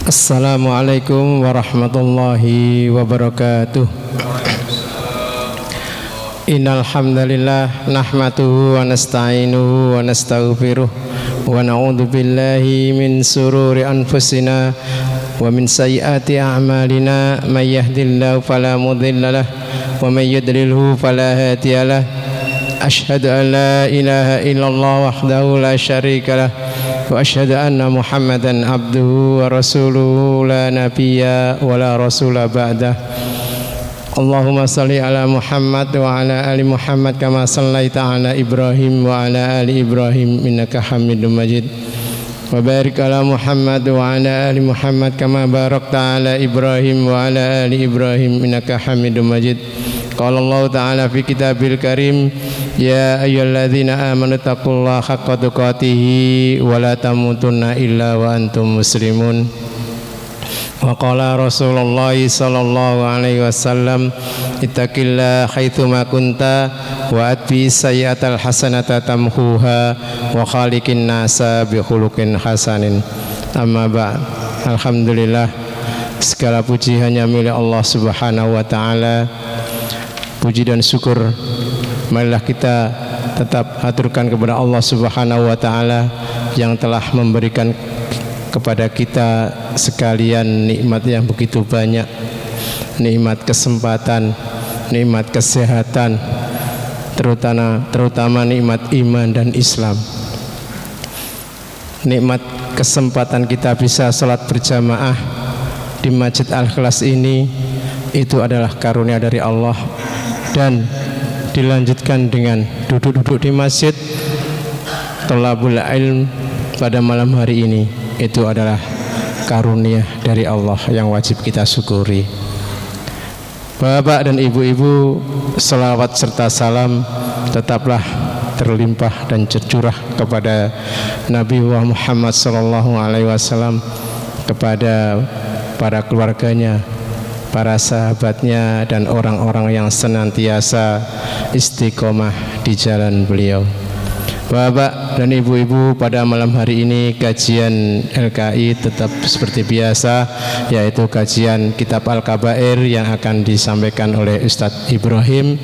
Assalamualaikum warahmatullahi wabarakatuh. Innal hamdalillah nahmaduhu wa nasta'inuhu wa nastaghfiruh wa na'udzu billahi min sururi anfusina wa min sayyiati a'malina may yahdihillahu fala mudhillalah wa may yudlilhu fala hadiyalah. Asyhadu an la ilaha illallah wahdahu la syarikalah wa asyhadu anna Muhammadan abduhu wa rasuluhu la nabiyya wa la rasula ba'dah. Allahumma salli ala Muhammad wa ala ali Muhammad kama sallaita ala Ibrahim wa ala ali Ibrahim innaka Hamidum Majid. Wa barik ala Muhammad wa ala ali Muhammad kama barakta ala Ibrahim wa ala ali Ibrahim innaka Hamidum Majid. Qala Allah Ta'ala fi kitabil karim, ya ayyuhalladzina amanu taqullaha haqqa tuqatih wa la tamutunna illa wa antum muslimun. Wa qala Rasulullah sallallahu alaihi wasallam, ittaqillaha haitsuma kunta wa atbi sayyi'atal hasanata tamhuha wa khaliqin nasa bi khuluqin hasanin. Amma ba'd. Alhamdulillah, segala puji hanya milik Allah Subhanahu wa taala. Puji dan syukur marilah kita tetap haturkan kepada Allah Subhanahu wa taala yang telah memberikan kepada kita sekalian nikmat yang begitu banyak, nikmat kesempatan, nikmat kesehatan, terutama nikmat iman dan Islam. Nikmat kesempatan kita bisa salat berjamaah di Masjid Al-Ikhlas ini, itu adalah karunia dari Allah. Dan dilanjutkan dengan duduk-duduk di masjid thalabul ilm pada malam hari ini, itu adalah karunia dari Allah yang wajib kita syukuri. Bapak dan ibu-ibu, selawat serta salam tetaplah terlimpah dan tercurah kepada Nabi Muhammad SAW, kepada para keluarganya, para sahabatnya, dan orang-orang yang senantiasa istiqomah di jalan beliau. Bapak dan ibu-ibu, pada malam hari ini kajian LKI tetap seperti biasa, yaitu kajian kitab Al-Kabair yang akan disampaikan oleh Ustadz Ibrahim,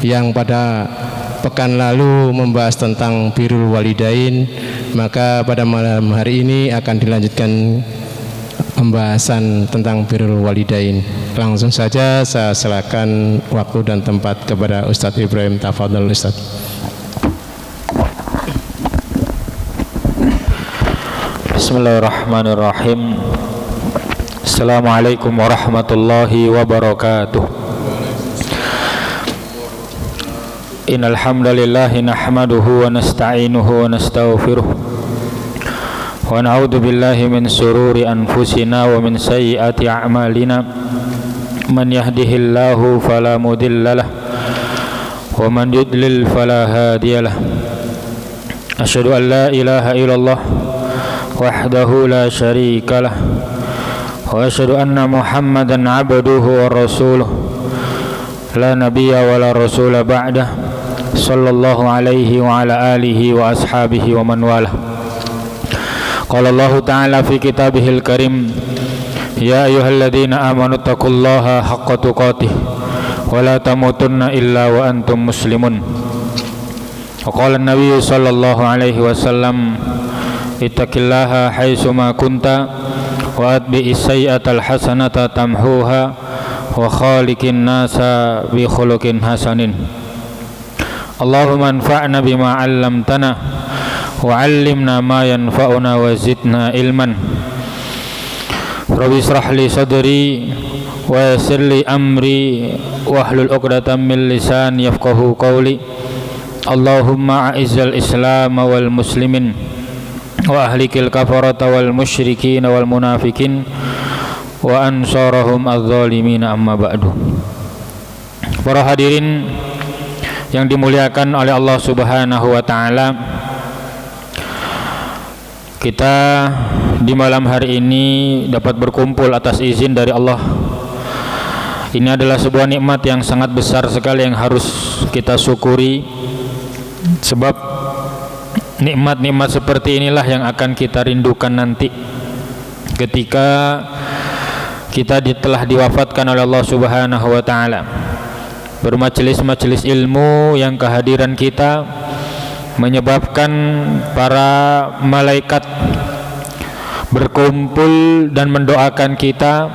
yang pada pekan lalu membahas tentang birrul walidain. Maka pada malam hari ini akan dilanjutkan pembahasan tentang birrul walidain. Langsung saja saya silakan waktu dan tempat kepada Ustadz Ibrahim. Tafadhol Ustadz. Bismillahirrahmanirrahim. Assalamualaikum warahmatullahi wabarakatuh. Innal hamdalillah nahmaduhu wa nasta'inuhu wa nastaghfiruh wa na'udzu billahi min sururi anfusina wa min sayyiati a'malina. Man yahdihillahu fala mudhillalah wa man yudlil fala hadiyalah. Asyhadu an la ilaha illallah wahdahu la syarikalah wa asyhadu anna Muhammadan abduhu wa rasuluh la nabiyya wa la rasula ba'dah sallallahu alaihi wa ala alihi wa ashabihi wa man walah. Qala Allah Ta'ala fi kitabihil karim, ya ayyuhalladzina amanu taqullaha haqqa tuqatih wa la tamutunna illa wa antum muslimun. Wa qala an-nabiy sallallahu alaihi wasallam, ittaqillaha haitsuma kunta wa atbi'is sayyi'atal hasanata tamhuha wa khaliqin nasa bi khuluqin hasanin. Allahumma anfa'na bima 'allamtana wa 'allimna ma yanfa'una wa zidna ilman. Rabbi israh li sadri wa yassir li amri wahlul 'uqdatam min lisani yafqahu qawli. Allahumma a'izzal islam wal muslimin wa ahlikil kafarata wal musyrikin wal munafikin wa ansarahum adh-dhalimin, amma ba'du. Para hadirin yang dimuliakan oleh Allah Subhanahu wa taala, kita di malam hari ini dapat berkumpul atas izin dari Allah. Ini adalah sebuah nikmat yang sangat besar sekali yang harus kita syukuri, sebab nikmat-nikmat seperti inilah yang akan kita rindukan nanti ketika kita telah diwafatkan oleh Allah Subhanahu wa taala. Bermajelis-majelis ilmu yang kehadiran kita menyebabkan para malaikat berkumpul dan mendoakan kita.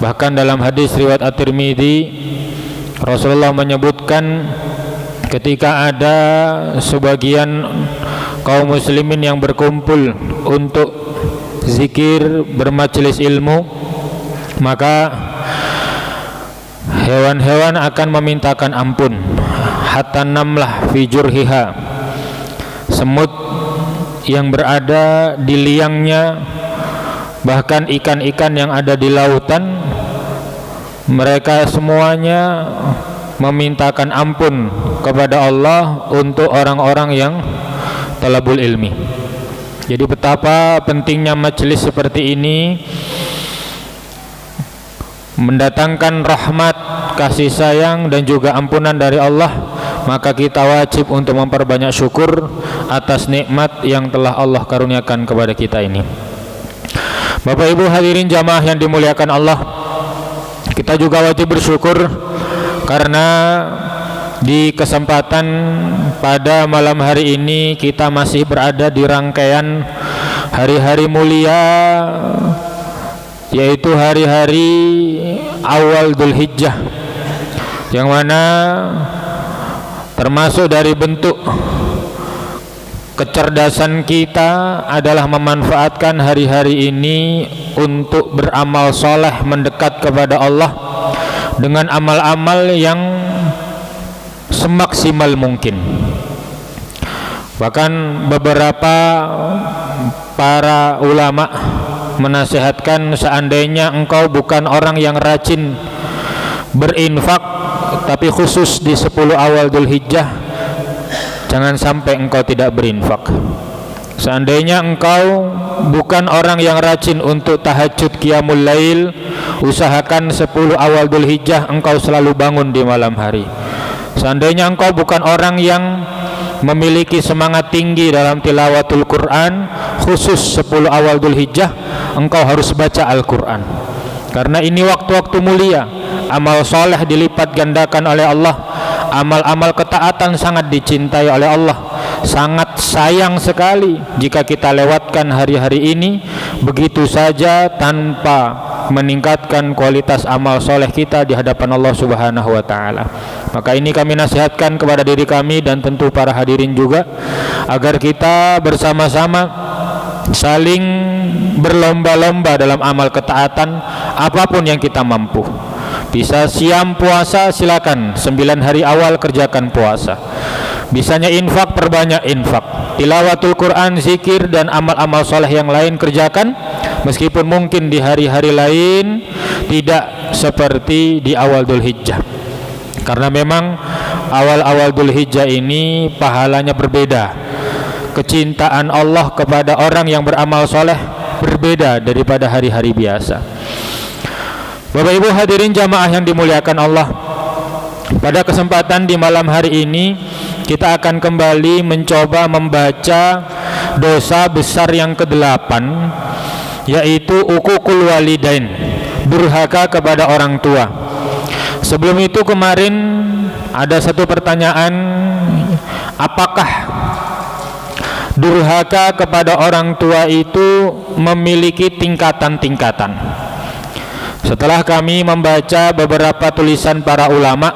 Bahkan dalam hadis riwayat At-Tirmidzi, Rasulullah menyebutkan ketika ada sebagian kaum muslimin yang berkumpul untuk zikir, bermajelis ilmu, maka hewan-hewan akan memintakan ampun. Hatta namlah fi jurhiha, semut yang berada di liangnya, bahkan ikan-ikan yang ada di lautan, mereka semuanya memintakan ampun kepada Allah untuk orang-orang yang talabul ilmi. Jadi betapa pentingnya majelis seperti ini mendatangkan rahmat, kasih sayang dan juga ampunan dari Allah, maka kita wajib untuk memperbanyak syukur atas nikmat yang telah Allah karuniakan kepada kita ini. Bapak Ibu hadirin jamaah yang dimuliakan Allah, kita juga wajib bersyukur karena di kesempatan pada malam hari ini kita masih berada di rangkaian hari-hari mulia, yaitu hari-hari awal Dzulhijjah, yang mana termasuk dari bentuk kecerdasan kita adalah memanfaatkan hari-hari ini untuk beramal soleh, mendekat kepada Allah dengan amal-amal yang semaksimal mungkin. Bahkan beberapa para ulama menasihatkan, seandainya engkau bukan orang yang rajin berinfak, tapi khusus di 10 awal Dzulhijjah, jangan sampai engkau tidak berinfak. Seandainya engkau bukan orang yang rajin untuk tahajud qiyamul lail, usahakan 10 awal Dzulhijjah engkau selalu bangun di malam hari. Seandainya engkau bukan orang yang memiliki semangat tinggi dalam tilawatul Quran, khusus 10 awal Dzulhijjah engkau harus baca Al-Quran, karena ini waktu-waktu mulia. Amal soleh dilipat gandakan oleh Allah, amal-amal ketaatan sangat dicintai oleh Allah. Sangat sayang sekali jika kita lewatkan hari-hari ini begitu saja tanpa meningkatkan kualitas amal soleh kita di hadapan Allah Subhanahu wa taala. Maka ini kami nasihatkan kepada diri kami dan tentu para hadirin juga, agar kita bersama-sama saling berlomba-lomba dalam amal ketaatan apapun yang kita mampu. Bisa siam puasa, silakan 9 hari awal kerjakan puasa. Bisanya infak, perbanyak infak. Tilawatul Quran, zikir dan amal-amal soleh yang lain kerjakan, meskipun mungkin di hari-hari lain tidak seperti di awal Dzulhijjah, karena memang awal-awal Dzulhijjah ini pahalanya berbeda. Kecintaan Allah kepada orang yang beramal soleh berbeda daripada hari-hari biasa. Bapak Ibu hadirin jamaah yang dimuliakan Allah, pada kesempatan di malam hari ini kita akan kembali mencoba membaca dosa besar yang ke-8, yaitu uququl walidain, durhaka kepada orang tua. Sebelum itu kemarin ada satu pertanyaan, apakah durhaka kepada orang tua itu memiliki tingkatan-tingkatan? Setelah kami membaca beberapa tulisan para ulama,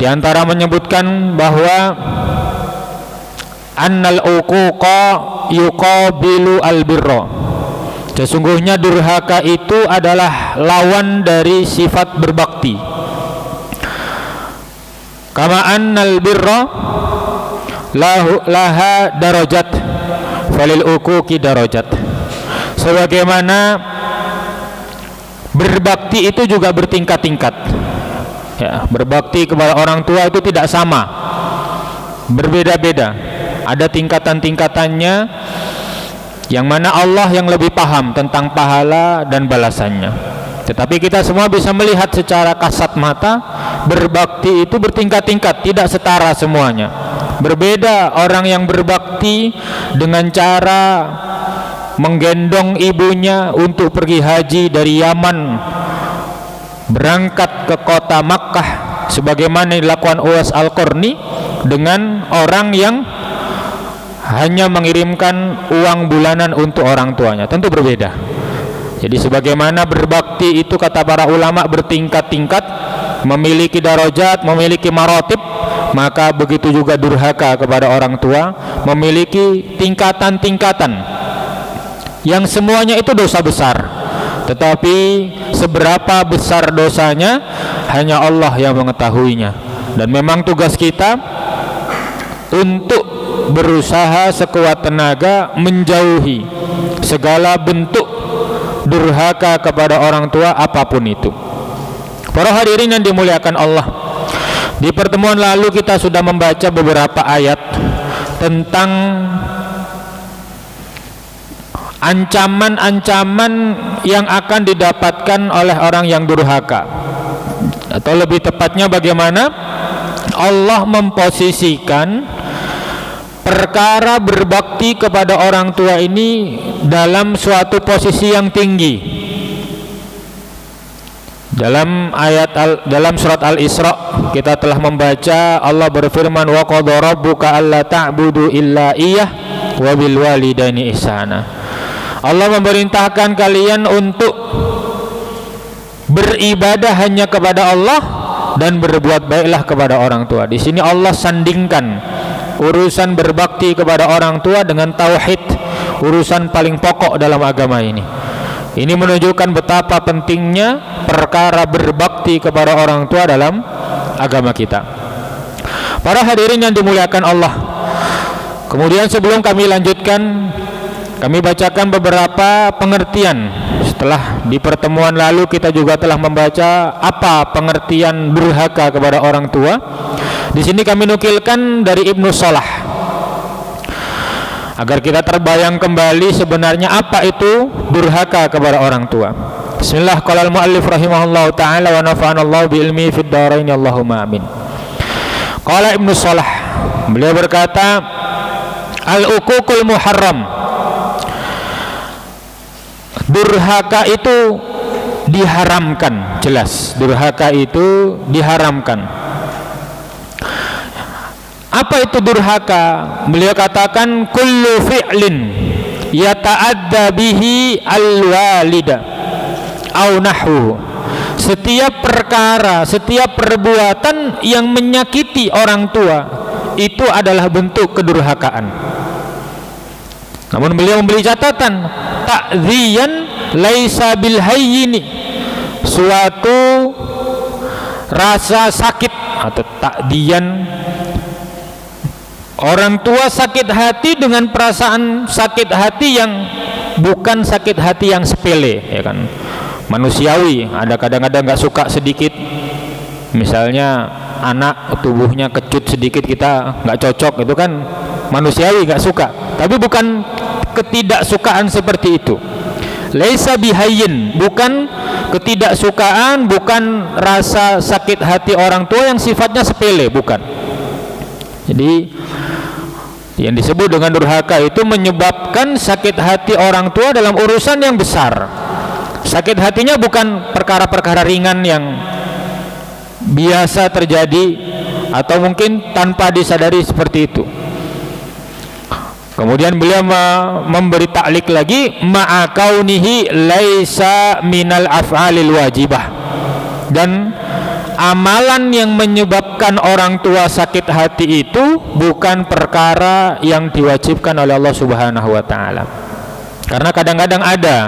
di antara menyebutkan bahwa annal uquqa yuqabilu albirra, sesungguhnya durhaka itu adalah lawan dari sifat berbakti. Kama annal birra laha darajat falil uquqi darajat, sebagaimana berbakti itu juga bertingkat-tingkat. Ya, berbakti kepada orang tua itu tidak sama, berbeda-beda. Ada tingkatan-tingkatannya, yang mana Allah yang lebih paham tentang pahala dan balasannya. Tetapi kita semua bisa melihat secara kasat mata, berbakti itu bertingkat-tingkat, tidak setara semuanya. Berbeda orang yang berbakti dengan cara menggendong ibunya untuk pergi haji dari Yaman berangkat ke kota Makkah sebagaimana dilakukan Uwais Al-Qarni dengan orang yang hanya mengirimkan uang bulanan untuk orang tuanya. Tentu berbeda. Jadi sebagaimana berbakti itu kata para ulama bertingkat-tingkat, memiliki darajat, memiliki maratib, maka begitu juga durhaka kepada orang tua memiliki tingkatan-tingkatan yang semuanya itu dosa besar. Tetapi seberapa besar dosanya hanya Allah yang mengetahuinya. Dan memang tugas kita untuk berusaha sekuat tenaga menjauhi segala bentuk durhaka kepada orang tua apapun itu. Para hadirin yang dimuliakan Allah, di pertemuan lalu kita sudah membaca beberapa ayat tentang ancaman-ancaman yang akan didapatkan oleh orang yang durhaka, atau lebih tepatnya bagaimana Allah memposisikan perkara berbakti kepada orang tua ini dalam suatu posisi yang tinggi. Dalam surat Al-Isra kita telah membaca Allah berfirman, wa qadha rabbuka alla ta'budu illa iyyah wa bil walidaini ihsana. Allah memerintahkan kalian untuk beribadah hanya kepada Allah dan berbuat baiklah kepada orang tua. Di sini Allah sandingkan urusan berbakti kepada orang tua dengan tauhid, urusan paling pokok dalam agama ini. Ini menunjukkan betapa pentingnya perkara berbakti kepada orang tua dalam agama kita. Para hadirin yang dimuliakan Allah, kemudian sebelum kami lanjutkan, kami bacakan beberapa pengertian. Setelah di pertemuan lalu kita juga telah membaca apa pengertian durhaka kepada orang tua. Di sini kami nukilkan dari Ibnu Salah agar kita terbayang kembali sebenarnya apa itu durhaka kepada orang tua. Bismillah, qala al-muallif rahimahullahu taala wa nafa'anallahu bi ilmi fid dharain Allahumma amin. Qala Ibnu Salah, beliau berkata, al-uququl muharram, durhaka itu diharamkan, jelas durhaka itu diharamkan. Apa itu durhaka? Beliau katakan kullu fi'lin yata'adda bihi al-walida au nahwu. Setiap perkara, setiap perbuatan yang menyakiti orang tua itu adalah bentuk kedurhakaan. Namun beliau memberi catatan, ta'dhiyan laisa bil hayyini, suatu rasa sakit atau ta'dhiyan, orang tua sakit hati dengan perasaan sakit hati yang bukan sakit hati yang sepele, ya kan, manusiawi. Ada kadang-kadang nggak suka sedikit, misalnya anak tubuhnya kecut sedikit kita nggak cocok, itu kan manusiawi, nggak suka. Tapi bukan ketidaksukaan seperti itu. Laisa bihayyin, bukan ketidaksukaan, bukan rasa sakit hati orang tua yang sifatnya sepele, bukan. Jadi yang disebut dengan durhaka itu menyebabkan sakit hati orang tua dalam urusan yang besar. Sakit hatinya bukan perkara-perkara ringan yang biasa terjadi atau mungkin tanpa disadari seperti itu. Kemudian beliau memberi ta'liq lagi, ma'a kaunihi laisa minal af'alil wajibah, dan amalan yang menyebabkan orang tua sakit hati itu bukan perkara yang diwajibkan oleh Allah Subhanahu wa taala. Karena kadang-kadang ada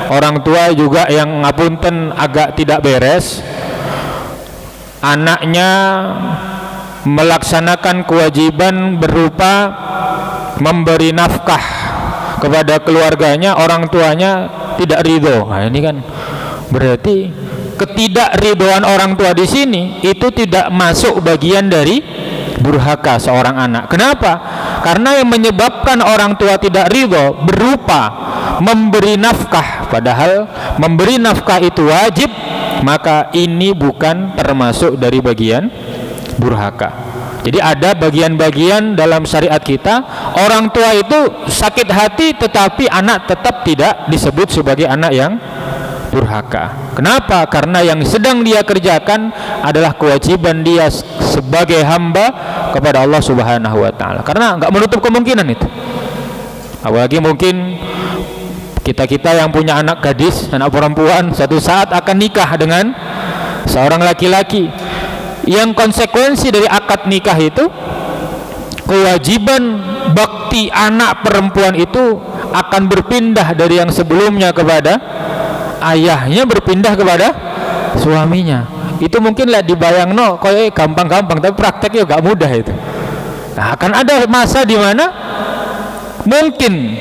orang tua juga yang ngapunten agak tidak beres, anaknya melaksanakan kewajiban berupa memberi nafkah kepada keluarganya, orang tuanya tidak ridho. Nah, ini kan berarti ketidakridhoan orang tua di sini itu tidak masuk bagian dari durhaka seorang anak. Kenapa? Karena yang menyebabkan orang tua tidak ridho berupa memberi nafkah, padahal memberi nafkah itu wajib, maka ini bukan termasuk dari bagian durhaka. Jadi ada bagian-bagian dalam syariat kita, orang tua itu sakit hati tetapi anak tetap tidak disebut sebagai anak yang durhaka. Kenapa? Karena yang sedang dia kerjakan adalah kewajiban dia sebagai hamba kepada Allah Subhanahu wa taala. Karena enggak menutup kemungkinan itu. Apalagi mungkin kita-kita yang punya anak gadis, anak perempuan, suatu saat akan nikah dengan seorang laki-laki yang konsekuensi dari akad nikah itu, kewajiban bakti anak perempuan itu akan berpindah dari yang sebelumnya kepada ayahnya, berpindah kepada suaminya. Itu mungkinlah dibayangno koyo gampang-gampang, tapi prakteknya gak mudah itu. Nah, akan ada masa di mana mungkin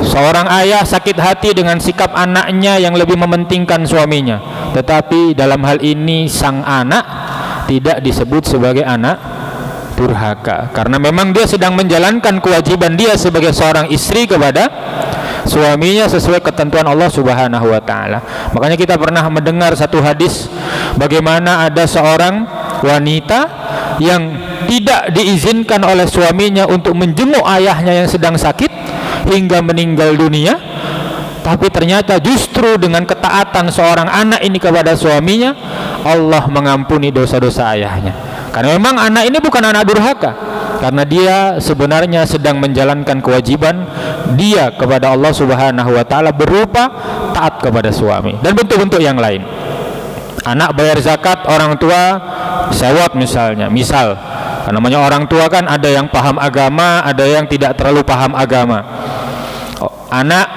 seorang ayah sakit hati dengan sikap anaknya yang lebih mementingkan suaminya, tetapi dalam hal ini sang anak tidak disebut sebagai anak durhaka, karena memang dia sedang menjalankan kewajiban dia sebagai seorang istri kepada suaminya sesuai ketentuan Allah Subhanahu wa taala. Makanya kita pernah mendengar satu hadis bagaimana ada seorang wanita yang tidak diizinkan oleh suaminya untuk menjenguk ayahnya yang sedang sakit hingga meninggal dunia, tapi ternyata justru dengan ketaatan seorang anak ini kepada suaminya, Allah mengampuni dosa-dosa ayahnya. Karena memang anak ini bukan anak durhaka, karena dia sebenarnya sedang menjalankan kewajiban dia kepada Allah Subhanahu wa taala berupa taat kepada suami dan bentuk-bentuk yang lain. Anak bayar zakat, orang tua sewot misalnya. Misal, namanya orang tua kan ada yang paham agama, ada yang tidak terlalu paham agama. Anak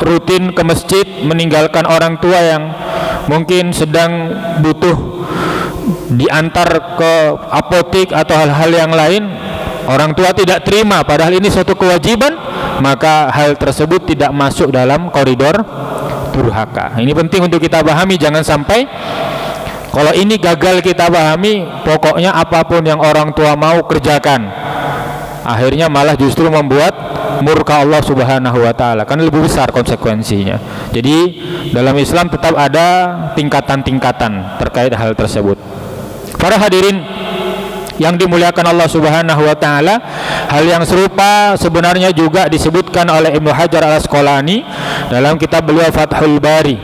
rutin ke masjid meninggalkan orang tua yang mungkin sedang butuh diantar ke apotik atau hal-hal yang lain, orang tua tidak terima padahal ini suatu kewajiban, maka hal tersebut tidak masuk dalam koridor durhaka. Ini penting untuk kita pahami, jangan sampai kalau ini gagal kita pahami, pokoknya apapun yang orang tua mau kerjakan, akhirnya malah justru membuat murka Allah Subhanahu wa taala, kan lebih besar konsekuensinya. Jadi dalam Islam tetap ada tingkatan-tingkatan terkait hal tersebut. Para hadirin yang dimuliakan Allah Subhanahu wa taala, hal yang serupa sebenarnya juga disebutkan oleh Ibnu Hajar Al-Asqalani dalam kitab beliau Fathul Bari,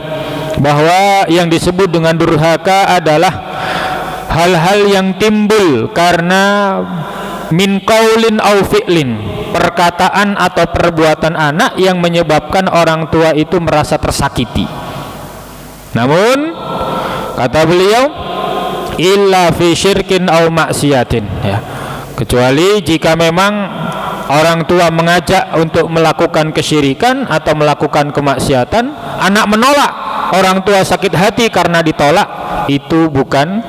bahwa yang disebut dengan durhaka adalah hal-hal yang timbul karena min qaulin au fi'lin, perkataan atau perbuatan anak yang menyebabkan orang tua itu merasa tersakiti. Namun kata beliau, illa fi syirkin au maksiatin, ya, kecuali jika memang orang tua mengajak untuk melakukan kesyirikan atau melakukan kemaksiatan, anak menolak, orang tua sakit hati karena ditolak, itu bukan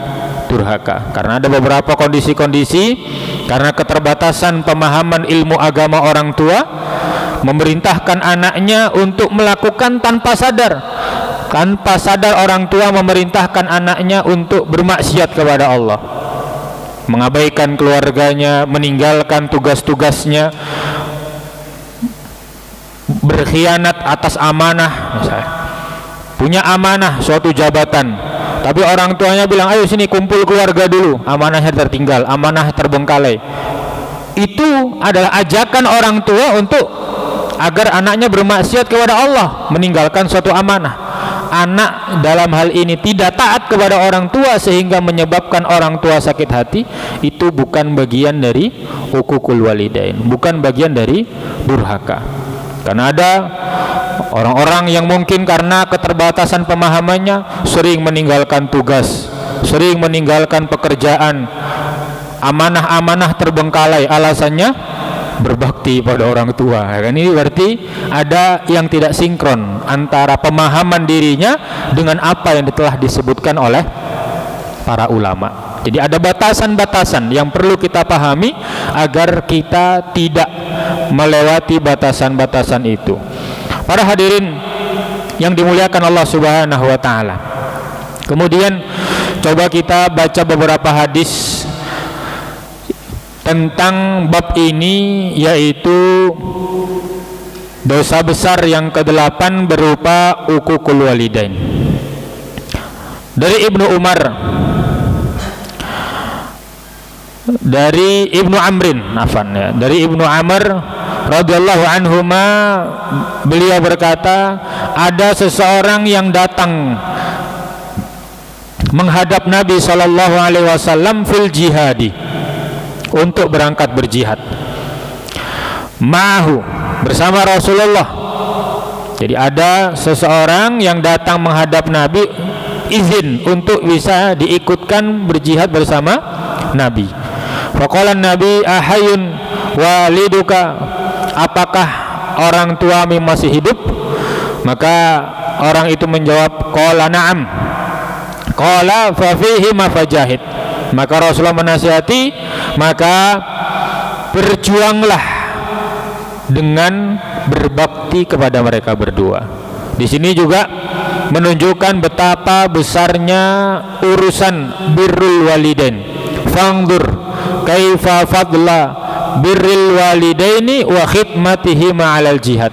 durhaka. Karena ada beberapa kondisi-kondisi, karena keterbatasan pemahaman ilmu agama orang tua, memerintahkan anaknya untuk melakukan tanpa sadar orang tua memerintahkan anaknya untuk bermaksiat kepada Allah, mengabaikan keluarganya, meninggalkan tugas-tugasnya, berkhianat atas amanah. Misalnya punya amanah suatu jabatan, tapi orang tuanya bilang, ayo sini kumpul keluarga dulu, amanahnya tertinggal, amanah terbengkalai. Itu adalah ajakan orang tua untuk agar anaknya bermaksiat kepada Allah, meninggalkan suatu amanah. Anak dalam hal ini tidak taat kepada orang tua sehingga menyebabkan orang tua sakit hati, itu bukan bagian dari uququl walidain, bukan bagian dari durhaka. Karena ada orang-orang yang mungkin karena keterbatasan pemahamannya sering meninggalkan tugas, sering meninggalkan pekerjaan, amanah-amanah terbengkalai, alasannya berbakti pada orang tua. Ini berarti ada yang tidak sinkron antara pemahaman dirinya dengan apa yang telah disebutkan oleh para ulama. Jadi ada batasan-batasan yang perlu kita pahami agar kita tidak melewati batasan-batasan itu. Para hadirin yang dimuliakan Allah Subhanahu wa taala, kemudian coba kita baca beberapa hadis tentang bab ini, yaitu dosa besar yang ke-8 berupa uququl walidain. Dari Ibnu Umar dari Ibnu Amrin, dari Ibnu Amr radhiyallahu anhuma, beliau berkata, ada seseorang yang datang menghadap Nabi sallallahu alaihi wasallam fil jihadi, untuk berangkat berjihad, ma'ahu, bersama Rasulullah. Jadi ada seseorang yang datang menghadap Nabi, izin untuk bisa diikutkan berjihad bersama Nabi. Faqala Nabi, ahayun waliduka, apakah orang tuamu masih hidup? Maka orang itu menjawab, qala na'am. Qala fa fihi ma fajahid. Maka Rasulullah menasihati, maka berjuanglah dengan berbakti kepada mereka berdua. Di sini juga menunjukkan betapa besarnya urusan birrul walidain. Fangdur kaifa fadla birrul walidaini wa khidmatihi ma'al jihad.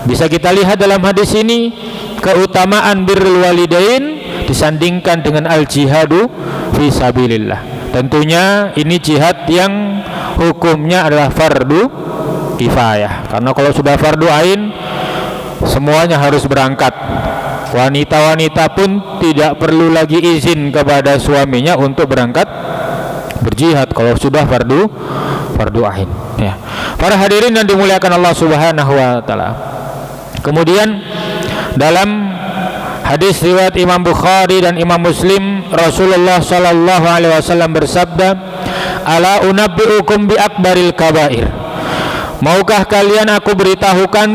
Bisa kita lihat dalam hadis ini keutamaan birrul walidain disandingkan dengan al-jihadu fi sabilillah. Tentunya ini jihad yang hukumnya adalah fardu kifayah, karena kalau sudah fardu ain semuanya harus berangkat. Wanita-wanita pun tidak perlu lagi izin kepada suaminya untuk berangkat berjihad kalau sudah fardu ain, ya. Para hadirin yang dimuliakan Allah Subhanahu wa taala. Kemudian dalam hadis riwayat Imam Bukhari dan Imam Muslim, Rasulullah sallallahu alaihi wasallam bersabda, ala unabbiukum bi akbaril kabair. Maukah kalian aku beritahukan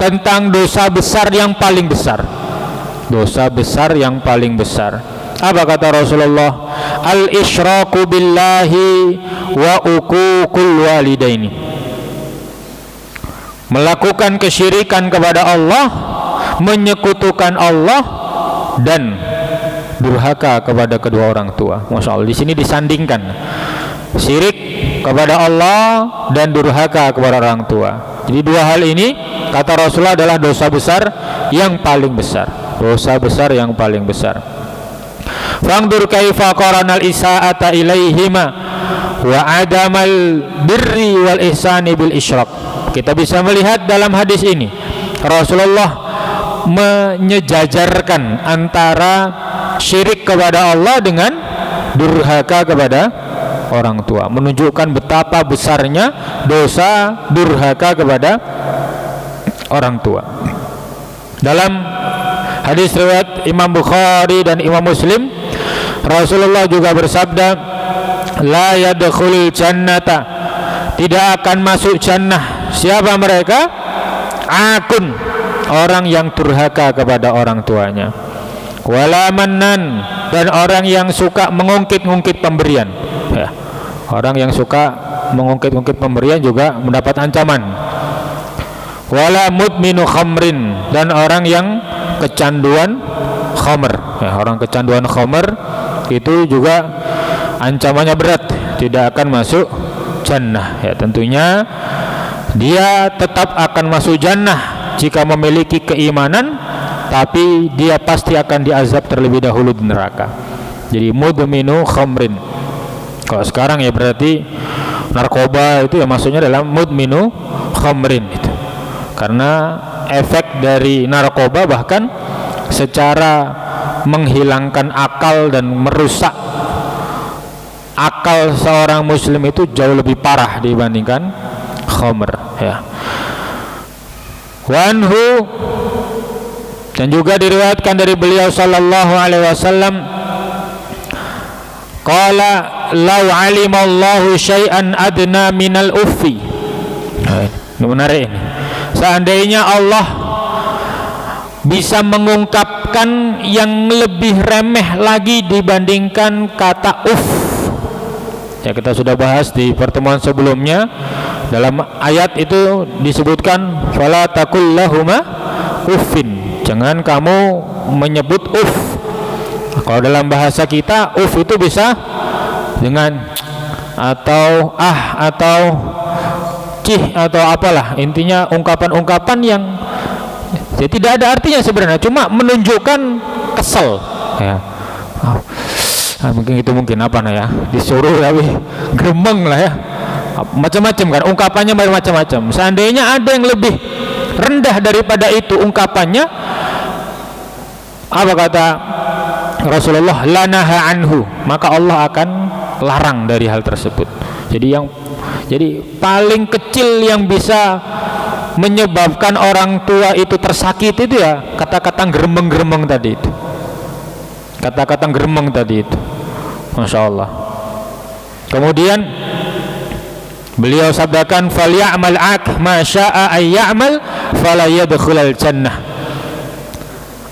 tentang dosa besar yang paling besar? Dosa besar yang paling besar. Apa kata Rasulullah? Al-isyraku billahi wa uququl walidaini. Melakukan kesyirikan kepada Allah, menyekutukan Allah, dan durhaka kepada kedua orang tua. Masya Allah, di sini disandingkan syirik kepada Allah dan durhaka kepada orang tua. Jadi dua hal ini kata Rasulullah adalah dosa besar yang paling besar. Dosa besar yang paling besar. Fangdur kaifa qaranal isaata ilaihima wa adamal birri wal ihsani bil isyrak. Kita bisa melihat dalam hadis ini Rasulullah menyejajarkan antara syirik kepada Allah dengan durhaka kepada orang tua, menunjukkan betapa besarnya dosa durhaka kepada orang tua. Dalam hadis riwayat Imam Bukhari dan Imam Muslim, Rasulullah juga bersabda, la yadkhulul jannata, tidak akan masuk jannah siapa mereka? Akun, orang yang durhaka kepada orang tuanya. Wala mannan, dan orang yang suka mengungkit-ungkit pemberian, ya. Orang yang suka mengungkit-ungkit pemberian juga mendapat ancaman. Wala mudminu khamrin, dan orang yang kecanduan khamr, ya. Orang kecanduan khamr itu juga ancamannya berat, tidak akan masuk jannah, ya. Tentunya dia tetap akan masuk jannah jika memiliki keimanan, tapi dia pasti akan diazab terlebih dahulu di neraka. Jadi mudminu khamrin. Kalau sekarang ya berarti narkoba itu ya maksudnya dalam mudminu khamrin itu. Karena efek dari narkoba bahkan secara menghilangkan akal dan merusak akal seorang muslim itu jauh lebih parah dibandingkan khamr, ya. Wanhu, dan juga diriwayatkan dari beliau sallallahu alaihi wasallam, qala law alimallahu syai'an adna minal uffi. Ini menarik ini. Seandainya Allah bisa mengungkapkan yang lebih remeh lagi dibandingkan kata uff. Ya, kita sudah bahas di pertemuan sebelumnya. Dalam ayat itu disebutkan fala taqul lahuma uffin, jangan kamu menyebut uff. Kalau dalam bahasa kita uff itu bisa dengan atau atau cih atau apalah, intinya ungkapan-ungkapan yang ya, tidak ada artinya sebenarnya, cuma menunjukkan kesel, ya. mungkin apa ya, disuruh tapi gremeng lah ya, macam-macam kan ungkapannya, macam-macam. Seandainya ada yang lebih rendah daripada itu ungkapannya, apa kata Rasulullah, lanaha anhu, maka Allah akan larang dari hal tersebut. Jadi paling kecil yang bisa menyebabkan orang tua itu tersakiti itu ya kata-kata geremeng-geremeng tadi itu. Kata-kata geremeng tadi itu. Masya Allah. Kemudian beliau sabdakan, falyamal ak ma syaa ay ya'mal fala yadkhulul jannah.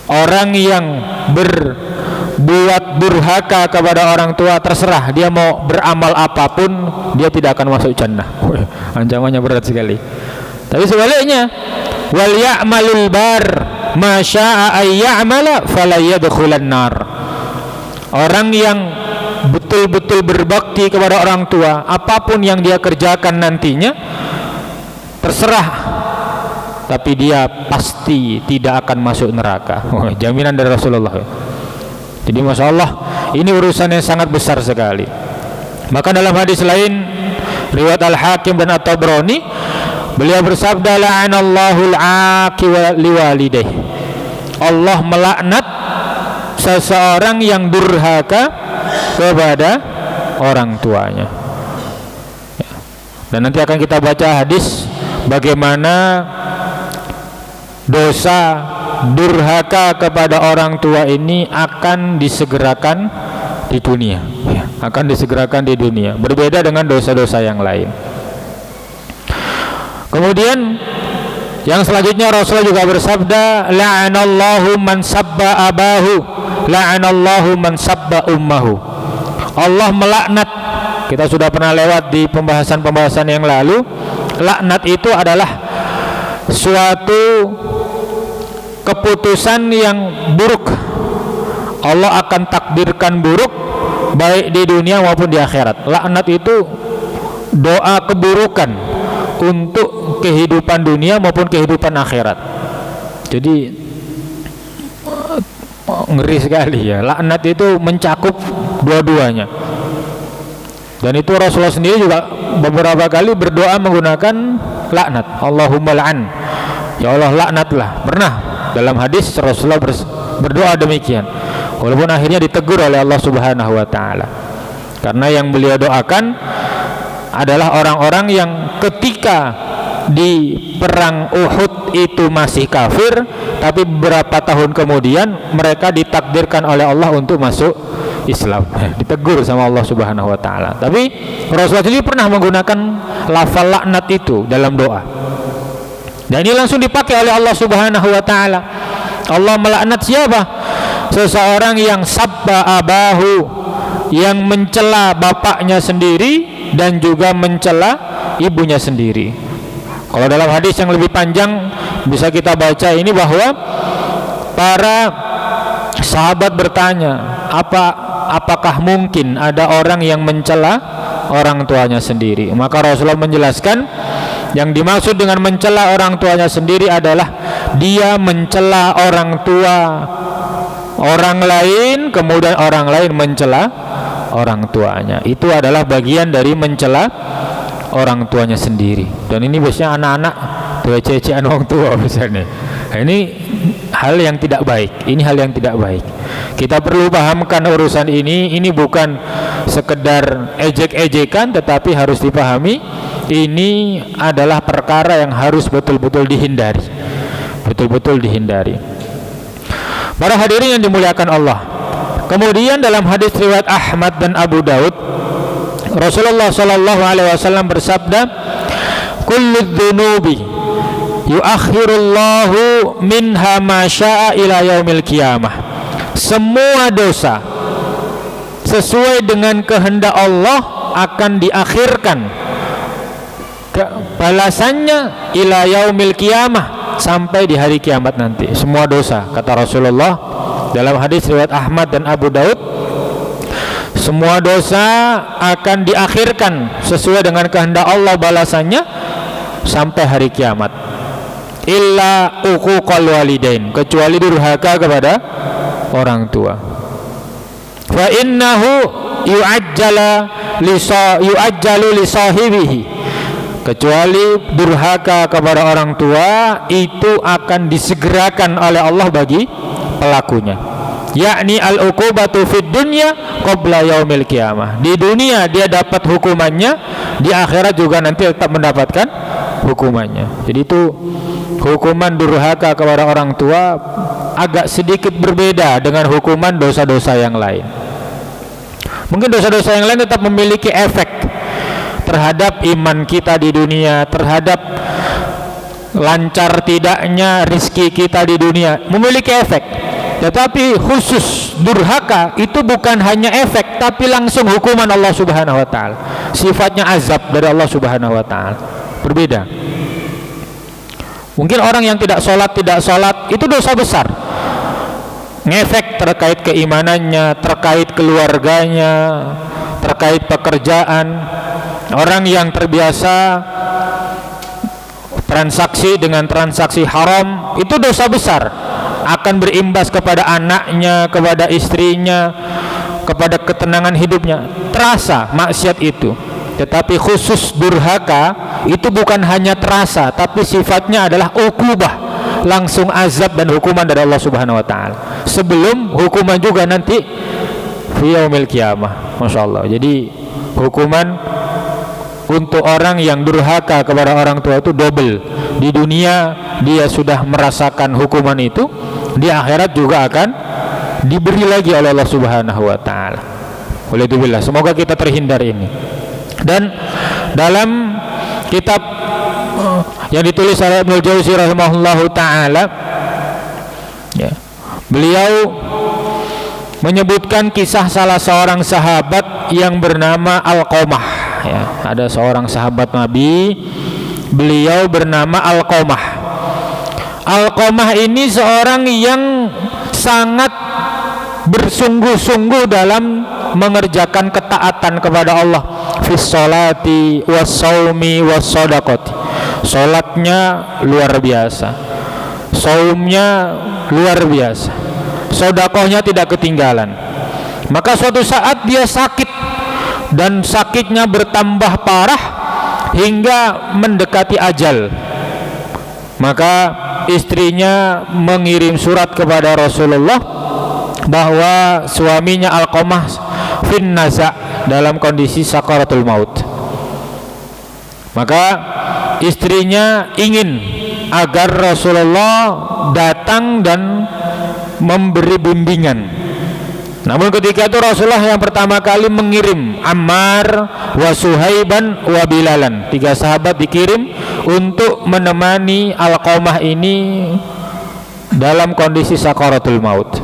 Orang yang berbuat durhaka kepada orang tua, terserah dia mau beramal apapun, dia tidak akan masuk jannah. Ancamannya berat sekali. Tapi sebaliknya, wal ya'malul bar ma syaa ay ya'mala fala yadkhulan nar. Orang yang betul-betul berbakti kepada orang tua, apapun yang dia kerjakan nantinya terserah, tapi dia pasti tidak akan masuk neraka. Jaminan dari Rasulullah. Jadi Masya Allah, ini urusan yang sangat besar sekali. Maka dalam hadis lain riwayat Al-Hakim dan At-Tabrani, beliau bersabda, la'anallahu al-'aqi liwalidayh. Allah melaknat seseorang yang durhaka kepada orang tuanya. Dan nanti akan kita baca hadis bagaimana dosa durhaka kepada orang tua ini akan disegerakan di dunia, akan disegerakan di dunia, berbeda dengan dosa-dosa yang lain. Kemudian yang selanjutnya Rasulullah juga bersabda, la'anallahu man sabba abahu, la'anallahu man sabba ummahu. Allah melaknat, kita sudah pernah lewat di pembahasan-pembahasan yang lalu, laknat itu adalah suatu keputusan yang buruk. Allah akan takdirkan buruk baik di dunia maupun di akhirat. Laknat itu doa keburukan untuk kehidupan dunia maupun kehidupan akhirat. Jadi ngeri sekali ya. Laknat itu mencakup dua-duanya. Dan itu Rasulullah sendiri juga beberapa kali berdoa menggunakan laknat. Allahumma la'an, ya Allah laknatlah. Pernah dalam hadis Rasulullah berdoa demikian, walaupun akhirnya ditegur oleh Allah Subhanahu wa taala. Karena yang beliau doakan adalah orang-orang yang ketika di perang Uhud itu masih kafir, tapi beberapa tahun kemudian mereka ditakdirkan oleh Allah untuk masuk Islam, ditegur sama Allah Subhanahu wa taala. Tapi Rasulullah sendiri pernah menggunakan lafal laknat itu dalam doa. Dan ini langsung dipakai oleh Allah Subhanahu wa taala. Allah melaknat siapa? Seseorang yang sabba abahu, yang mencela bapaknya sendiri dan juga mencela ibunya sendiri. Kalau dalam hadis yang lebih panjang bisa kita baca ini, bahwa para sahabat bertanya, apakah mungkin ada orang yang mencela orang tuanya sendiri? Maka Rasulullah menjelaskan, yang dimaksud dengan mencela orang tuanya sendiri adalah dia mencela orang tua orang lain, kemudian orang lain mencela orang tuanya. Itu adalah bagian dari mencela orang tuanya sendiri. Dan ini biasanya anak-anak cecean orang tua misalnya. Nah, ini hal yang tidak baik. Ini hal yang tidak baik. Kita perlu pahamkan urusan ini. Ini bukan sekedar ejek-ejekan, tetapi harus dipahami ini adalah perkara yang harus betul-betul dihindari. Betul-betul dihindari. Para hadirin yang dimuliakan Allah. Kemudian dalam hadis riwayat Ahmad dan Abu Daud, Rasulullah sallallahu alaihi wasallam bersabda, kullu dzunubi yuakhirullahu minha ma syaa ila yaumil qiyamah. Semua dosa sesuai dengan kehendak Allah akan diakhirkan balasannya ila yaumil qiyamah, sampai di hari kiamat nanti. Semua dosa, kata Rasulullah dalam hadis riwayat Ahmad dan Abu Daud, semua dosa akan diakhirkan sesuai dengan kehendak Allah balasannya sampai hari kiamat. Illa uquqal walidain, kecuali durhaka kepada orang tua. fa innahu yu'ajjalu li sahibihi, kecuali durhaka kepada orang tua itu akan disegerakan oleh Allah bagi pelakunya, yakni al-uqubatu fid dunya qabla yaumil qiyamah. Di dunia dia dapat hukumannya, di akhirat juga nanti tetap mendapatkan hukumannya. Jadi itu hukuman durhaka kepada orang tua agak sedikit berbeda dengan hukuman dosa-dosa yang lain. Mungkin dosa-dosa yang lain tetap memiliki efek terhadap iman kita di dunia, terhadap lancar tidaknya rizki kita di dunia, memiliki efek. Tetapi khusus durhaka itu bukan hanya efek, tapi langsung hukuman Allah Subhanahu wa taala. Sifatnya azab dari Allah Subhanahu wa taala. Berbeda. Mungkin orang yang tidak sholat itu dosa besar, ngefek terkait keimanannya, terkait keluarganya, terkait pekerjaan. Orang yang terbiasa transaksi dengan transaksi haram itu dosa besar, akan berimbas kepada anaknya, kepada istrinya, kepada ketenangan hidupnya. Terasa maksiat itu. Tetapi khusus durhaka itu bukan hanya terasa, tapi sifatnya adalah uqubah, langsung azab dan hukuman dari Allah Subhanahu wa taala. Sebelum hukuman juga nanti fi yaumil qiyamah. Masyaallah. Jadi hukuman untuk orang yang durhaka kepada orang tua itu double. Di dunia dia sudah merasakan hukuman itu, di akhirat juga akan diberi lagi oleh Allah Subhanahu wa taala. Walhamdulillah, semoga kita terhindar ini. Dan dalam kitab yang ditulis oleh Ibnu Jauzi rahimahullahu taala, ya, beliau menyebutkan kisah salah seorang sahabat yang bernama Alqamah. Ya, ada seorang sahabat Nabi, beliau bernama Alqamah. Alqamah ini seorang yang sangat bersungguh-sungguh dalam mengerjakan ketaatan kepada Allah, fis sholati was shaumi was shadaqati. Salatnya luar biasa, saumnya luar biasa, sedekahnya tidak ketinggalan. Maka suatu saat dia sakit, dan sakitnya bertambah parah hingga mendekati ajal. Maka istrinya mengirim surat kepada Rasulullah bahwa suaminya Alqamah fin naza, dalam kondisi sakaratul maut. Maka istrinya ingin agar Rasulullah datang dan memberi bimbingan. Namun ketika itu Rasulullah yang pertama kali mengirim Ammar wa Suhaiban wa Bilalan, 3 sahabat dikirim untuk menemani Alqamah ini dalam kondisi sakaratul maut.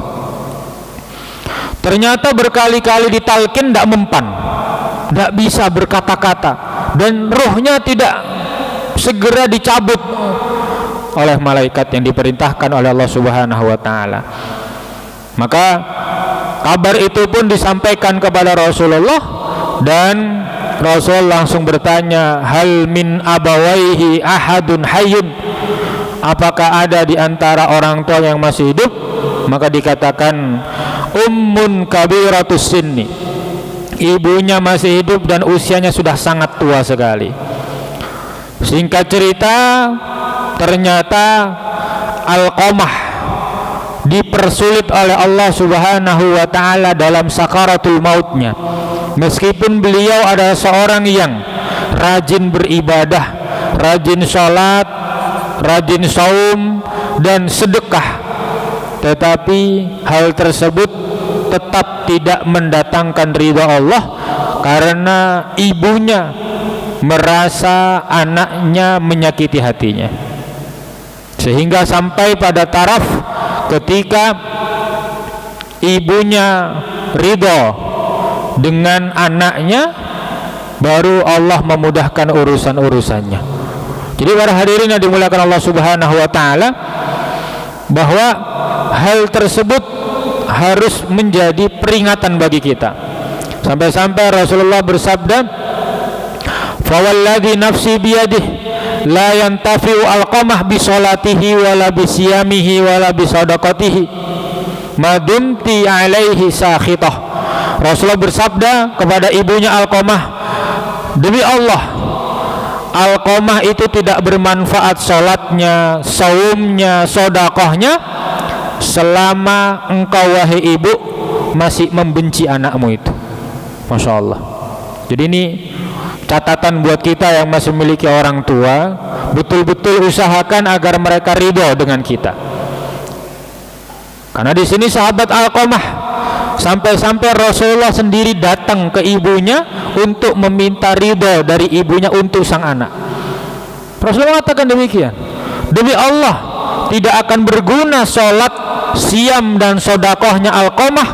Ternyata berkali-kali ditalkin tidak mempan, tidak bisa berkata-kata, dan ruhnya tidak segera dicabut oleh malaikat yang diperintahkan oleh Allah Subhanahu wa taala. Maka kabar itu pun disampaikan kepada Rasulullah, dan Rasul langsung bertanya, hal min abawaihi ahadun hayyun, apakah ada di antara orang tua yang masih hidup? Maka dikatakan ummun kabiratus sinni, ibunya masih hidup dan usianya sudah sangat tua sekali. Singkat cerita, ternyata Alqamah dipersulit oleh Allah Subhanahu wa taala dalam sakaratul mautnya. Meskipun beliau adalah seorang yang rajin beribadah, rajin sholat, rajin saum dan sedekah, tetapi hal tersebut tetap tidak mendatangkan ridha Allah, karena ibunya merasa anaknya menyakiti hatinya, sehingga sampai pada taraf ketika ibunya ridho dengan anaknya, baru Allah memudahkan urusan-urusannya. Jadi para hadirin yang dimuliakan Allah Subhanahu wa taala, bahwa hal tersebut harus menjadi peringatan bagi kita. Sampai-sampai Rasulullah bersabda, "Fawalladhi nafsi biyadihi la yantafi'u Alqamah bi sholatihi wala bi siyamihi wala bi sadaqatihi ma dumti alaihi sakhitah Rasulullah bersabda kepada ibunya Alqamah, demi Allah, Alqamah itu tidak bermanfaat sholatnya, saumnya, sodakohnya selama engkau wahai ibu masih membenci anakmu itu. Masya Allah. Jadi ini catatan buat kita yang masih memiliki orang tua, betul-betul usahakan agar mereka ridho dengan kita. Karena di sini sahabat Alqamah sampai-sampai Rasulullah sendiri datang ke ibunya untuk meminta ridho dari ibunya untuk sang anak. Rasulullah mengatakan demikian, demi Allah tidak akan berguna sholat, siam dan sodakohnya Alqamah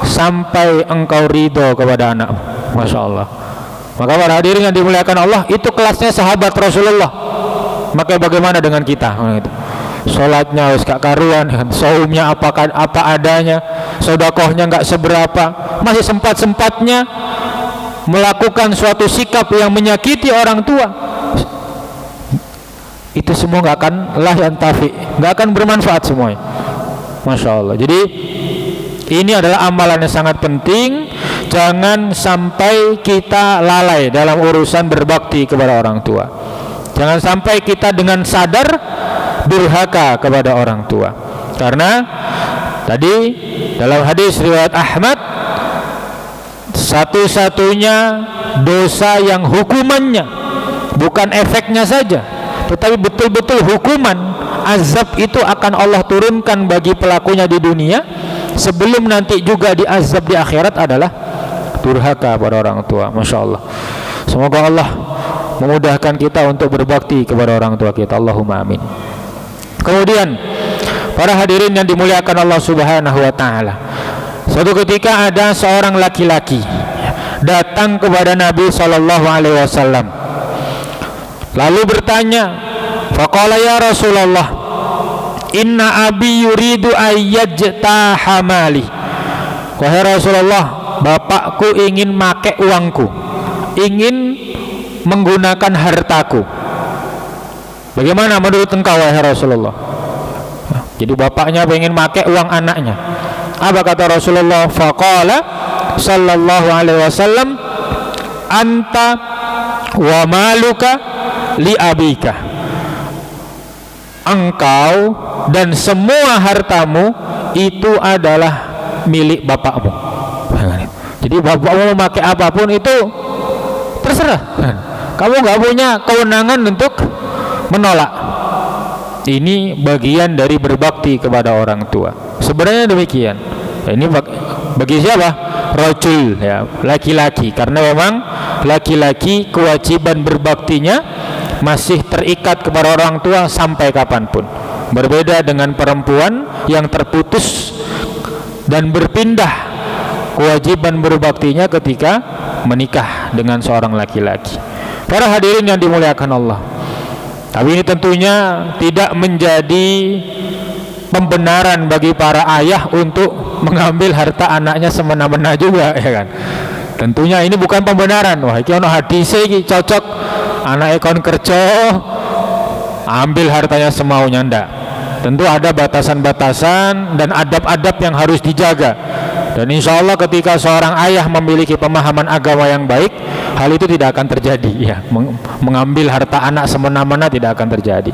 sampai engkau ridho kepada anakmu. Masya Allah. Maka para hadirin yang dimuliakan Allah, itu kelasnya sahabat Rasulullah. Maka bagaimana dengan kita? Sholatnya wis gak karuan, saumnya apa adanya, sodakohnya gak seberapa, masih sempat-sempatnya melakukan suatu sikap yang menyakiti orang tua. Itu semua gak akan yantafi, gak akan bermanfaat semuanya. Masya Allah. Jadi ini adalah amalan yang sangat penting. Jangan sampai kita lalai dalam urusan berbakti kepada orang tua. Jangan sampai kita dengan sadar durhaka kepada orang tua. Karena tadi dalam hadis riwayat Ahmad, satu-satunya dosa yang hukumannya bukan efeknya saja, tetapi betul-betul hukuman azab itu akan Allah turunkan bagi pelakunya di dunia, sebelum nanti juga diazab di akhirat, adalah durhaka pada orang tua. Masya Allah. Semoga Allah memudahkan kita untuk berbakti kepada orang tua kita. Allahumma amin. Kemudian para hadirin yang dimuliakan Allah Subhanahu wa taala, suatu ketika ada seorang laki-laki datang kepada Nabi sallallahu alaihi wasallam, lalu bertanya, faqala ya Rasulullah, inna abi yuridu ayyajtaha mali. Wahai Rasulullah, bapakku ingin make uangku, ingin menggunakan hartaku. Bagaimana menurut engkau wahai Rasulullah? Jadi bapaknya ingin make uang anaknya. Apa kata Rasulullah? Faqala sallallahu alaihi wasallam, anta wa maluka li abika. Engkau dan semua hartamu itu adalah milik bapakmu. Jadi bapakmu mau pakai apapun itu terserah. Kamu nggak punya kewenangan untuk menolak. Ini bagian dari berbakti kepada orang tua. Sebenarnya demikian. Ini bagi siapa? Rajul, ya, laki-laki. Karena memang laki-laki kewajiban berbaktinya masih terikat kepada orang tua sampai kapanpun. Berbeda dengan perempuan yang terputus dan berpindah kewajiban berbaktinya ketika menikah dengan seorang laki-laki. Para hadirin yang dimuliakan Allah, tapi ini tentunya tidak menjadi pembenaran bagi para ayah untuk mengambil harta anaknya semena-mena juga, ya kan? Tentunya ini bukan pembenaran. Wah, iki ono hadis iki cocok anak ekon kerja ambil hartanya semaunya, ndak. Tentu ada batasan-batasan dan adab-adab yang harus dijaga. Dan insya Allah ketika seorang ayah memiliki pemahaman agama yang baik, hal itu tidak akan terjadi, ya. Mengambil harta anak semena-mena tidak akan terjadi.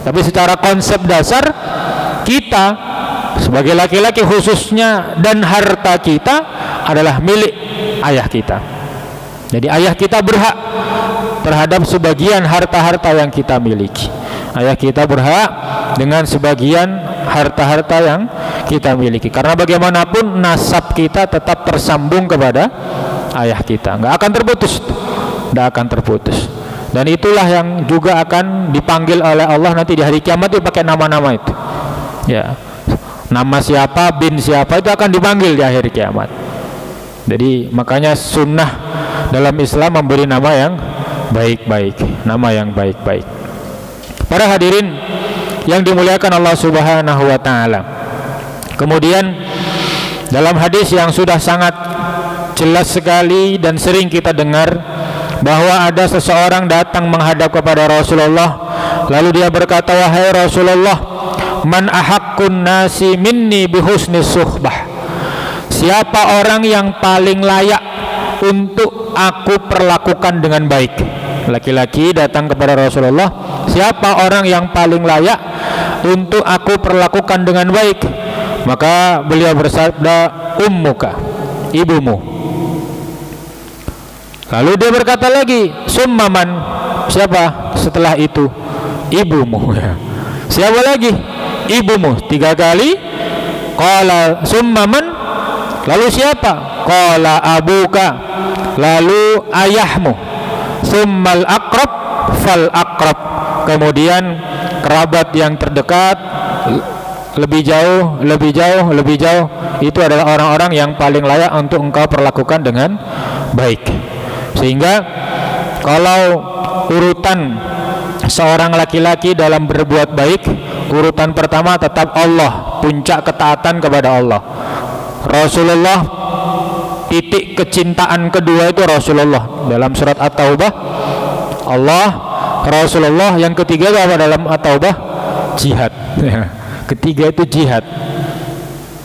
Tapi secara konsep dasar, kita sebagai laki-laki khususnya, dan harta kita adalah milik ayah kita. Jadi ayah kita berhak terhadap sebagian harta-harta yang kita miliki. Ayah kita berhak dengan sebagian harta-harta yang kita miliki, karena bagaimanapun nasab kita tetap tersambung kepada ayah kita, nggak akan terputus. Dan itulah yang juga akan dipanggil oleh Allah nanti di hari kiamat itu pakai nama-nama itu, ya, nama siapa, bin siapa, itu akan dipanggil di akhir kiamat. Jadi makanya sunnah dalam Islam memberi nama yang baik-baik, nama yang baik-baik. Para hadirin yang dimuliakan Allah Subhanahu wa taala, kemudian dalam hadis yang sudah sangat jelas sekali dan sering kita dengar, bahwa ada seseorang datang menghadap kepada Rasulullah, lalu dia berkata, wahai Rasulullah, man ahaqqun nasi minni bihusni suhbah, siapa orang yang paling layak untuk aku perlakukan dengan baik? Laki-laki datang kepada Rasulullah, siapa orang yang paling layak untuk aku perlakukan dengan baik? Maka beliau bersabda, ummuka, ibumu. Lalu dia berkata lagi, summaman, siapa setelah itu? Ibumu. Siapa lagi? Ibumu. 3 kali. Qala summaman, lalu siapa? Qala abuka, lalu ayahmu. Summal aqrab fal aqrab, kemudian kerabat yang terdekat, lebih jauh, lebih jauh, lebih jauh, itu adalah orang-orang yang paling layak untuk engkau perlakukan dengan baik. Sehingga kalau urutan seorang laki-laki dalam berbuat baik, urutan pertama tetap Allah, puncak ketaatan kepada Allah. Rasulullah, titik kecintaan kedua itu Rasulullah dalam surat At-Taubah, Allah, Rasulullah. Yang ketiga apa dalam At-Taubah? Jihad. Ketiga itu jihad.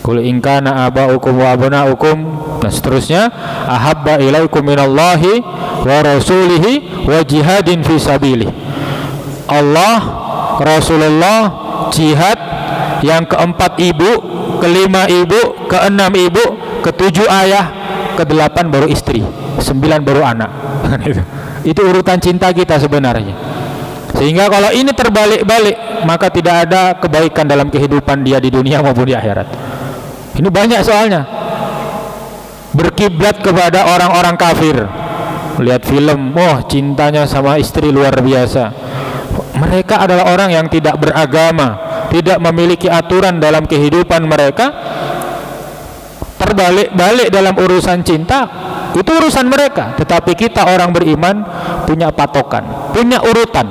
Qul in kana aba'ukum wa abna'ukum, dan seterusnya, ahabba ilaikum minallahi wa rasulihi wa jihadin fi sabilih. Allah, Rasulullah, jihad, yang keempat ibu, kelima ibu, keenam ibu, ketujuh ayah, kedelapan baru istri, 9 baru anak. Itu urutan cinta kita sebenarnya. Sehingga kalau ini terbalik-balik, maka tidak ada kebaikan dalam kehidupan dia di dunia maupun di akhirat. Ini banyak soalnya berkiblat kepada orang-orang kafir. Lihat film, cintanya sama istri luar biasa. Mereka adalah orang yang tidak beragama, tidak memiliki aturan dalam kehidupan mereka. Terbalik-balik dalam urusan cinta, itu urusan mereka. Tetapi kita orang beriman punya patokan, punya urutan.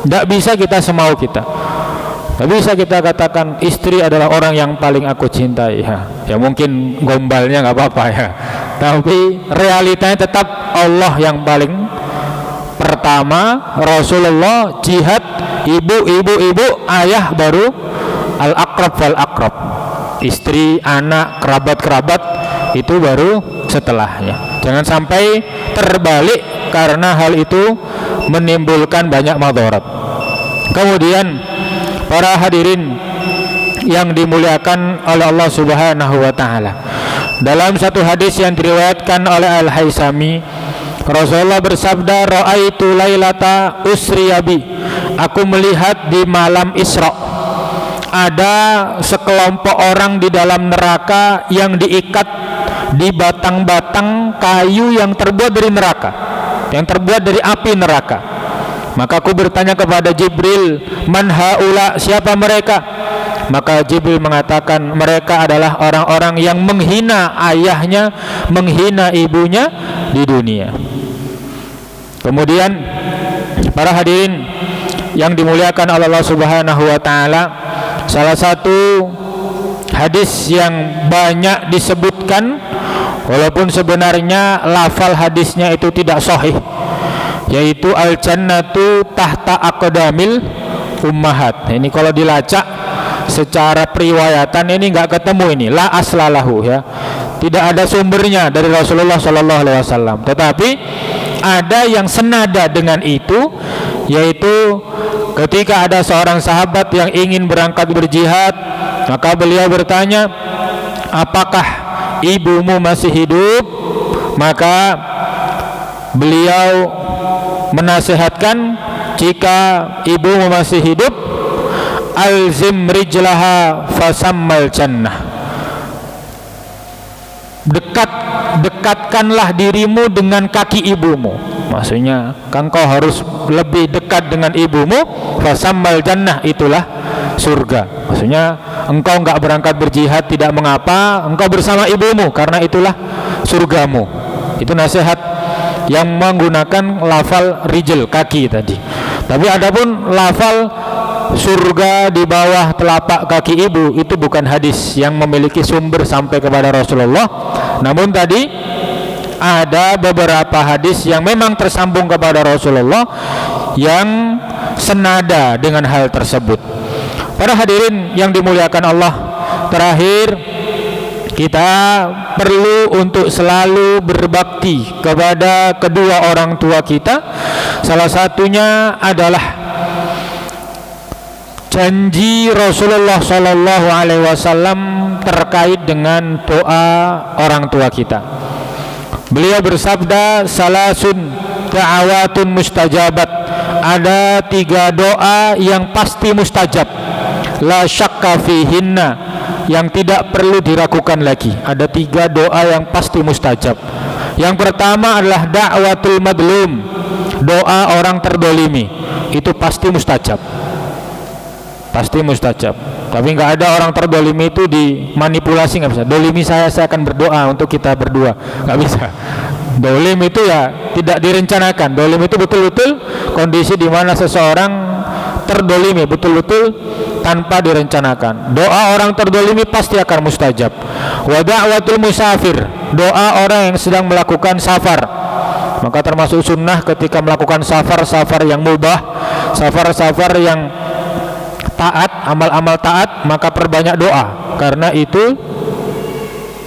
Tidak bisa kita semau kita. Tidak bisa kita katakan istri adalah orang yang paling aku cintai. Ya mungkin gombalnya nggak apa-apa ya. Tapi realitanya tetap Allah yang paling pertama, Rasulullah, jihad, ibu, ayah, baru al-aqrab fal aqrab. Istri, anak, kerabat-kerabat, itu baru setelahnya. Jangan sampai terbalik karena hal itu menimbulkan banyak madarat. Kemudian para hadirin yang dimuliakan oleh Allah Subhanahu wa taala, dalam satu hadis yang diriwayatkan oleh Al-Haisami, Rasulullah bersabda, ra'aitu lailata usriyabi, aku melihat di malam Isra ada sekelompok orang di dalam neraka yang diikat di batang-batang kayu yang terbuat dari neraka, yang terbuat dari api neraka. Maka aku bertanya kepada Jibril, man haula, siapa mereka? Maka Jibril mengatakan, mereka adalah orang-orang yang menghina ayahnya, menghina ibunya di dunia. Kemudian para hadirin yang dimuliakan oleh Allah Subhanahu wa taala, salah satu hadis yang banyak disebutkan walaupun sebenarnya lafal hadisnya itu tidak sahih, yaitu al-jannatu tahta aqdamil ummahat. Ini kalau dilacak secara periwayatan ini enggak ketemu, ini la aslalahu ya. Tidak ada sumbernya dari Rasulullah sallallahu alaihi wasallam. Tetapi ada yang senada dengan itu, yaitu ketika ada seorang sahabat yang ingin berangkat berjihad, maka beliau bertanya, apakah ibumu masih hidup? Maka beliau menasihatkan, jika ibumu masih hidup, alzim rijlaha fasammal jannah, dekatkanlah dirimu dengan kaki ibumu. Maksudnya engkau harus lebih dekat dengan ibumu, fasammal jannah, itulah surga. Maksudnya engkau enggak berangkat berjihad tidak mengapa, engkau bersama ibumu karena itulah surgamu. Itu nasihat yang menggunakan lafal rijl, kaki tadi. Tapi adapun lafal surga di bawah telapak kaki ibu, itu bukan hadis yang memiliki sumber sampai kepada Rasulullah. Namun tadi ada beberapa hadis yang memang tersambung kepada Rasulullah yang senada dengan hal tersebut. Para hadirin yang dimuliakan Allah, terakhir Kita perlu untuk selalu berbakti kepada kedua orang tua kita. Salah satunya adalah janji Rasulullah Shallallahu Alaihi Wasallam terkait dengan doa orang tua kita. Beliau bersabda, salasun da'awatun mustajabat. Ada 3 doa yang pasti mustajab, la syakka fihinna, yang tidak perlu diragukan lagi. Ada 3 doa yang pasti mustajab. Yang pertama adalah da'watul madlum, doa orang terdolimi. Itu pasti mustajab, pasti mustajab. Tapi nggak ada orang terdolimi itu dimanipulasi, nggak bisa. Dolimi saya akan berdoa untuk kita berdua, nggak bisa. Dolim itu ya tidak direncanakan. Dolim itu betul-betul kondisi di mana seseorang terdolimi betul-betul tanpa direncanakan. Doa orang terdolimi pasti akan mustajab. Wa da'watul musafir, doa orang yang sedang melakukan safar. Maka termasuk sunnah ketika melakukan safar yang mubah, safar yang taat, amal-amal taat, maka perbanyak doa, karena itu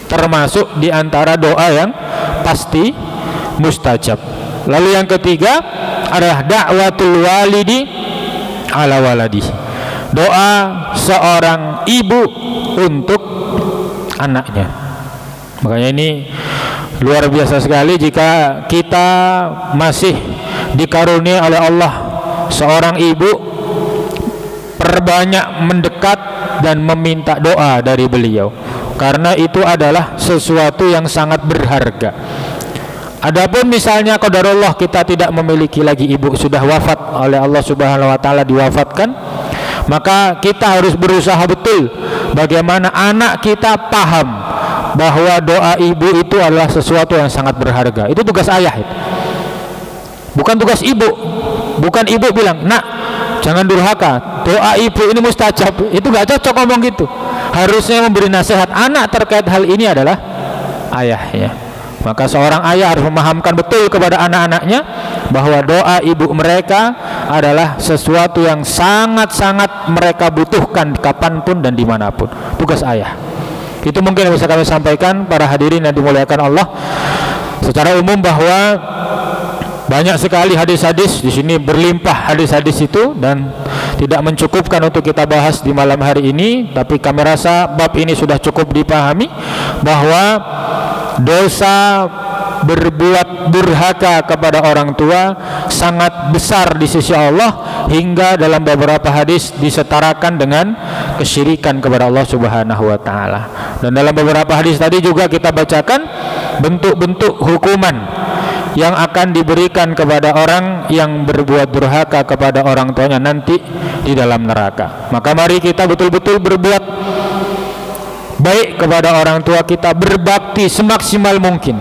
termasuk di antara doa yang pasti mustajab. Lalu yang ketiga adalah da'watul walidi ala waladi, doa seorang ibu untuk anaknya. Makanya ini luar biasa sekali jika kita masih dikaruniai oleh Allah seorang ibu, perbanyak mendekat dan meminta doa dari beliau, karena itu adalah sesuatu yang sangat berharga. Adapun misalnya qadarullah kita tidak memiliki lagi ibu, sudah wafat oleh Allah Subhanahu wa taala, diwafatkan, maka kita harus berusaha betul bagaimana anak kita paham bahwa doa ibu itu adalah sesuatu yang sangat berharga. Itu tugas ayah itu, bukan tugas ibu. Bukan ibu bilang, nak jangan durhaka, doa ibu ini mustajab. Itu gak cocok ngomong gitu. Harusnya memberi nasihat anak terkait hal ini adalah ayahnya. Maka seorang ayah harus memahamkan betul kepada anak-anaknya bahwa doa ibu mereka adalah sesuatu yang sangat-sangat mereka butuhkan kapanpun dan dimanapun. Tugas ayah. Itu mungkin yang bisa kami sampaikan para hadirin yang dimuliakan Allah. Secara umum bahwa banyak sekali hadis-hadis di sini, berlimpah hadis-hadis itu, dan tidak mencukupkan untuk kita bahas di malam hari ini. Tapi kami rasa bab ini sudah cukup dipahami bahwa dosa berbuat durhaka kepada orang tua sangat besar di sisi Allah, hingga dalam beberapa hadis disetarakan dengan kesyirikan kepada Allah Subhanahu wa taala. Dan dalam beberapa hadis tadi juga kita bacakan bentuk-bentuk hukuman yang akan diberikan kepada orang yang berbuat durhaka kepada orang tuanya nanti di dalam neraka. Maka mari kita betul-betul berbuat baik kepada orang tua kita, berbakti semaksimal mungkin.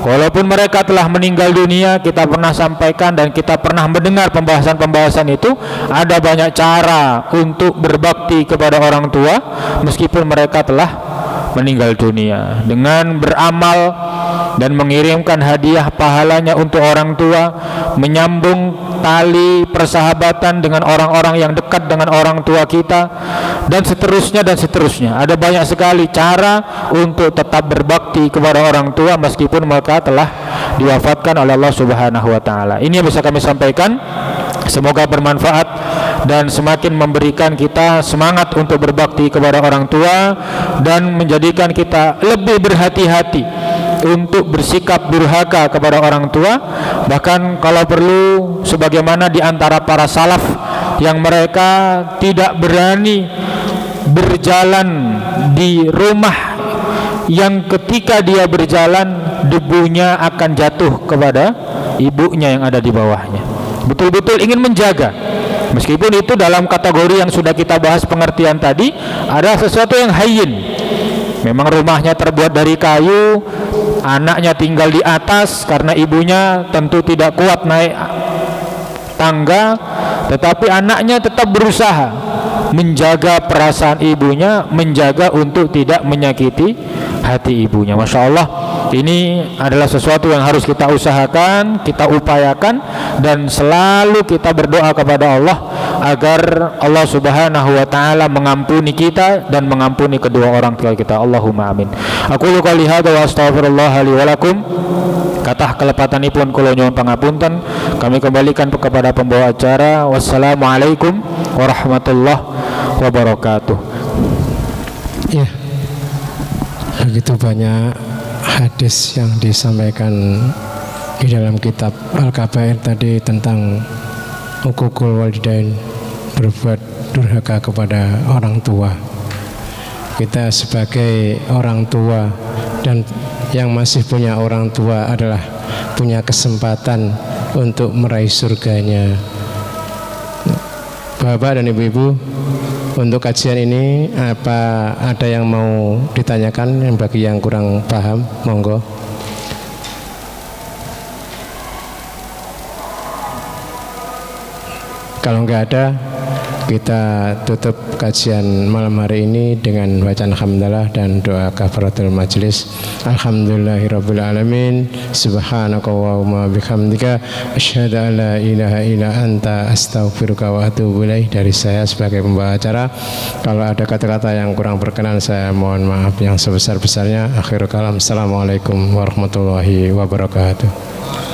Walaupun mereka telah meninggal dunia, kita pernah sampaikan dan kita pernah mendengar pembahasan-pembahasan itu, ada banyak cara untuk berbakti kepada orang tua meskipun mereka telah meninggal dunia, dengan beramal dan mengirimkan hadiah pahalanya untuk orang tua, menyambung tali persahabatan dengan orang-orang yang dekat dengan orang tua kita, dan seterusnya dan seterusnya. Ada banyak sekali cara untuk tetap berbakti kepada orang tua meskipun mereka telah diwafatkan oleh Allah Subhanahu wa taala. Ini yang bisa kami sampaikan. Semoga bermanfaat dan semakin memberikan kita semangat untuk berbakti kepada orang tua dan menjadikan kita lebih berhati-hati untuk bersikap durhaka kepada orang tua. Bahkan kalau perlu sebagaimana di antara para salaf yang mereka tidak berani berjalan di rumah yang ketika dia berjalan debunya akan jatuh kepada ibunya yang ada di bawahnya. Betul-betul ingin menjaga, meskipun itu dalam kategori yang sudah kita bahas pengertian tadi, ada sesuatu yang hayyin. Memang rumahnya terbuat dari kayu, anaknya tinggal di atas karena ibunya tentu tidak kuat naik tangga, tetapi anaknya tetap berusaha menjaga perasaan ibunya, menjaga untuk tidak menyakiti hati ibunya. Masya Allah, ini adalah sesuatu yang harus kita usahakan, kita upayakan, dan selalu kita berdoa kepada Allah agar Allah Subhanahu wa taala mengampuni kita dan mengampuni kedua orang tua kita. Allahumma amin. Aku qouli hadza wa astaghfirullah li wa lakum. Katah kelepatanipun kula nyuwun pangapunten. Kami kembalikan kepada pembawa acara. Wassalamualaikum warahmatullahi wabarakatuh. Ya, begitu banyak hadis yang disampaikan di dalam kitab Al-Kabair tadi tentang uququl walidain, berbuat durhaka kepada orang tua. Kita sebagai orang tua dan yang masih punya orang tua adalah punya kesempatan untuk meraih surganya. Bapak dan ibu-ibu, untuk kajian ini apa ada yang mau ditanyakan yang bagi yang kurang paham? Monggo. Kalau enggak ada, kita tutup kajian malam hari ini dengan bacaan hamdalah dan doa kafaratul majlis. Alhamdulillahirabbil alamin. Subhanakallahumma bihamdika asyhadu an la ilaha illa anta astaghfiruka wa atubu ilaik. Dari saya sebagai pembawa acara, kalau ada kata-kata yang kurang berkenan saya mohon maaf yang sebesar-besarnya. Akhirul kalam. Assalamualaikum warahmatullahi wabarakatuh.